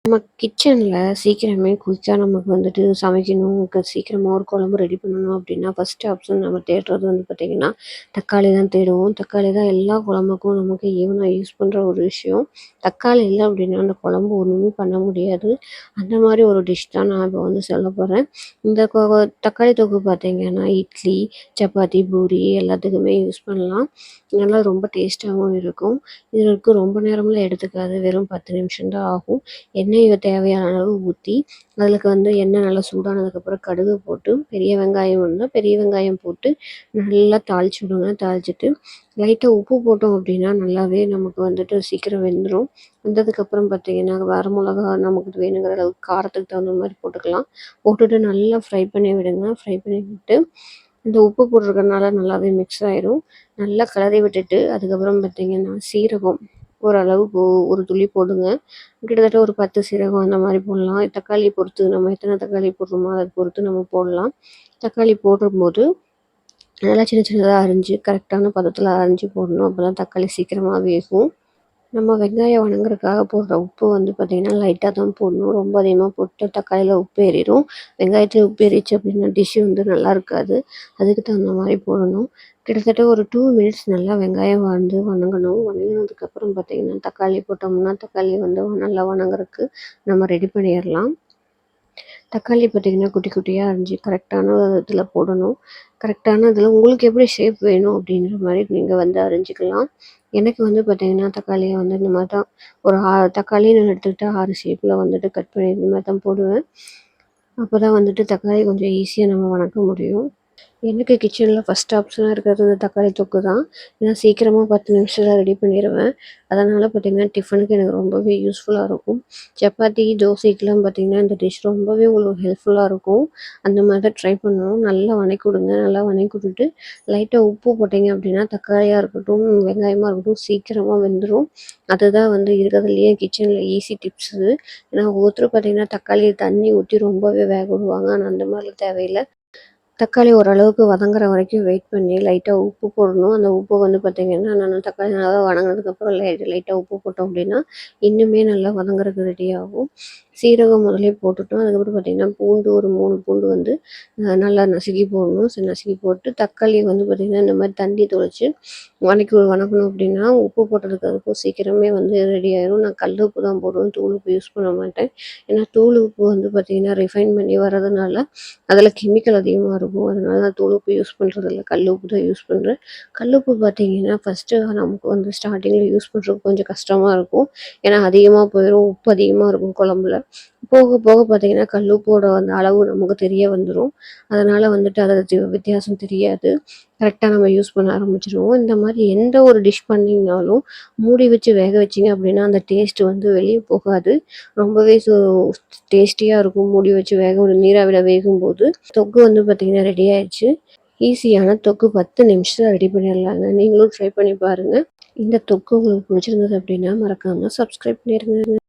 நம்ம கிச்சன்ல சீக்கிரமே குயிக்கா நமக்கு வந்துட்டு சமைக்கணும், சீக்கிரமா ஒரு குழம்பு ரெடி பண்ணணும் அப்படின்னா, ஃபர்ஸ்ட் ஆப்ஷன் நம்ம தேடுறது வந்து பார்த்தீங்கன்னா, தக்காளி தான் தேடுவோம். தக்காளி தான் எல்லா குழம்புக்கும் நமக்கு ஈவனா யூஸ் பண்ற ஒரு விஷயம். தக்காளி இல்ல அப்படின்னா, அந்த குழம்பு ஒண்ணுமே பண்ண முடியாது. அந்த மாரி ஒரு டிஷ் தான் நான் இப்போ வந்து சொல்லப் போறேன். இந்த தக்காளி தொக்கு பார்த்தீங்கன்னா, இட்லி, சப்பாத்தி, பூரி எல்லாத்துக்குமே யூஸ் பண்ணலாம். நல்லா ரொம்ப டேஸ்ட்டாவும் இருக்கும். இதற்கு ரொம்ப நேரம்லாம் எடுத்துக்காது. வெறும் 10 நிமிஷம் தான் ஆகும். எண்ணெய் தேவையான அளவு ஊற்றி அதுக்கு வந்து எண்ணெய் நல்லா சூடானதுக்கப்புறம் கடுகு போட்டு பெரிய வெங்காயம் இருந்தால் பெரிய வெங்காயம் போட்டு நல்லா தாளிச்சு விடுங்க. தாளிச்சிட்டு லைட்டாக உப்பு போட்டோம் அப்படின்னா நல்லாவே நமக்கு வந்துட்டு சீக்கிரம் வெந்துடும். வெந்ததுக்கப்புறம் பார்த்தீங்கன்னா வரமிளகா நமக்கு வேணுங்கிற அளவுக்கு காரத்துக்கு தகுந்த மாதிரி போட்டுக்கலாம். போட்டுட்டு நல்லா ஃப்ரை பண்ணி விடுங்க. ஃப்ரை பண்ணி விட்டு இந்த உப்பு போட்டிருக்கறனால நல்லாவே மிக்ஸ் ஆயிரும். நல்லா கிளறி விட்டுட்டு அதுக்கப்புறம் பார்த்தீங்கன்னா சீரகம் ஓரளவுக்கு ஒரு துளி போடுங்க. கிட்டத்தட்ட ஒரு 10 சீரகம் அந்த மாதிரி போடலாம். தக்காளி பொறுத்து நம்ம எத்தனை தக்காளி போடுறோமோ அதை பொறுத்து நம்ம போடலாம். தக்காளி போடும்போது நல்லா சின்ன சின்னதாக அரிஞ்சு கரெக்டான பதத்தில் அரிஞ்சு போடணும். அப்போ தான் தக்காளி சீக்கிரமாக வேகும். நம்ம வெங்காயம் வணங்குறதுக்காக போடுற உப்பு வந்து பார்த்திங்கன்னா லைட்டாக தான் போடணும். ரொம்ப அதிகமாக போட்டு தக்காளியில் உப்பு ஏறிடும். வெங்காயத்தில் உப்பு ஏறிச்சு அப்படின்னா டிஷ்ஷு வந்து நல்லா இருக்காது. அதுக்கு தகுந்த மாதிரி போடணும். கிட்டத்தட்ட ஒரு 2 மினிட்ஸ் நல்லா வெங்காயம் வந்து வணங்கணும். வணங்கினதுக்கப்புறம் பார்த்திங்கன்னா தக்காளி போட்டோம்னா தக்காளி வந்து நல்லா வணங்குறதுக்கு நம்ம ரெடி பண்ணிடலாம். தக்காளி பார்த்திங்கன்னா குட்டி குட்டியாக அரிஞ்சு கரெக்டான இதில் போடணும். கரெக்டான இதில் உங்களுக்கு எப்படி ஷேப் வேணும் அப்படின்ற மாதிரி நீங்கள் வந்து அரிஞ்சிக்கலாம். எனக்கு வந்து பார்த்திங்கன்னா தக்காளியை வந்து இந்த மாதிரி தான் ஒரு தக்காளின்னு எடுத்துக்கிட்டால் 6 ஷேப்பில் வந்துட்டு கட் பண்ணி இந்த மாதிரி தான் போடுவேன். அப்போ தான் வந்துட்டு தக்காளி கொஞ்சம் ஈஸியாக நம்ம வணக்க முடியும். எனக்கு கிச்சனில் ஃபஸ்ட் ஆப்ஷனாக இருக்கிறது இந்த தக்காளி தொக்கு தான். ஏன்னா சீக்கிரமாக 10 நிமிஷத்தில் ரெடி பண்ணிடுவேன். அதனால் பார்த்திங்கன்னா டிஃபனுக்கு எனக்கு ரொம்பவே யூஸ்ஃபுல்லாக இருக்கும். சப்பாத்தி, தோசைக்கெலாம் பார்த்திங்கன்னா இந்த டிஷ் ரொம்பவே உங்களுக்கு ஹெல்ப்ஃபுல்லாக இருக்கும். அந்த மாதிரி தான் ட்ரை பண்ணணும். நல்லா வணக்கி விடுங்க. நல்லா வணக்கி விட்டுட்டு லைட்டாக உப்பு போட்டிங்க அப்படின்னா தக்காளியாக இருக்கட்டும், வெங்காயமாக இருக்கட்டும் சீக்கிரமாக வெந்துடும். அதுதான் வந்து இருக்கிறதுலையே கிச்சனில் ஈஸி டிப்ஸு. ஏன்னா ஒவ்வொருத்தரும் பார்த்திங்கன்னா தக்காளியை தண்ணி ஊற்றி ரொம்பவே வேக விடுவாங்க. ஆனால் அந்த மாதிரிலாம் தேவையில்லை. தக்காளி ஓரளவுக்கு வதங்குற வரைக்கும் வெயிட் பண்ணி லைட்டாக உப்பு போடணும். அந்த உப்பு வந்து பார்த்திங்கன்னா நான் தக்காளி நல்லா வதங்கினதுக்கப்புறம் லைட்டாக உப்பு போட்டோம் அப்படின்னா இன்னுமே நல்லா வதங்குறதுக்கு ரெடி ஆகும். சீரகம் முதலே போட்டுட்டோம். அதுக்கப்புறம் பார்த்திங்கன்னா பூண்டு ஒரு 3 பூண்டு வந்து நல்லா நசுக்கி போடணும். நசுக்கி போட்டு தக்காளியை வந்து பார்த்திங்கன்னா இந்த மாதிரி தண்ணி தொளிச்சு வணக்கணும் அப்படின்னா உப்பு போட்டதுக்கு அதுக்கும் சீக்கிரமே வந்து ரெடி ஆயிடும். நான் கல் உப்பு தான் போடுவேன். தூள் உப்பு யூஸ் பண்ண மாட்டேன். ஏன்னா தூள் உப்பு வந்து பார்த்திங்கன்னா ரிஃபைன் பண்ணி வர்றதுனால அதில் கெமிக்கல் அதிகமாக இருக்கும். அதனால நான் தூள் உப்பு யூஸ் பண்ணுறதில்ல. கல் உப்பு தான் யூஸ் பண்ணுறேன். கல் உப்பு பார்த்திங்கன்னா ஃபஸ்ட்டு நமக்கு வந்து ஸ்டார்டிங்கில் யூஸ் பண்ணுறதுக்கு கொஞ்சம் கஷ்டமாக இருக்கும். ஏன்னா அதிகமாக போயிடும். உப்பு அதிகமாக இருக்கும் குழம்புல. போக போக பார்த்திங்கன்னா கல் உப்போட அந்த அளவு நமக்கு தெரிய வந்துடும். அதனால் வந்துட்டு அதில் வித்தியாசம் தெரியாது. கரெக்டாக நம்ம யூஸ் பண்ண ஆரம்பிச்சிடுவோம். இந்த மாதிரி எந்த ஒரு டிஷ் பண்ணிங்கனாலும் மூடி வச்சு வேக வச்சிங்க அப்படின்னா அந்த டேஸ்ட்டு வந்து வெளியே போகாது. ரொம்பவே டேஸ்டியாக இருக்கும். மூடி வச்சு நீராவியில் வேகும்போது. தொக்கு வந்து பார்த்திங்கன்னா ரெடி ஆயிடுச்சு. ஈஸியான தொக்கு 10 நிமிஷத்தில் ரெடி பண்ணிடலாங்க. நீங்களும் ட்ரை பண்ணி பாருங்கள். இந்த தொக்கு உங்களுக்கு பிடிச்சிருந்தது அப்படின்னா மறக்காமல் சப்ஸ்கிரைப் பண்ணிடுங்க.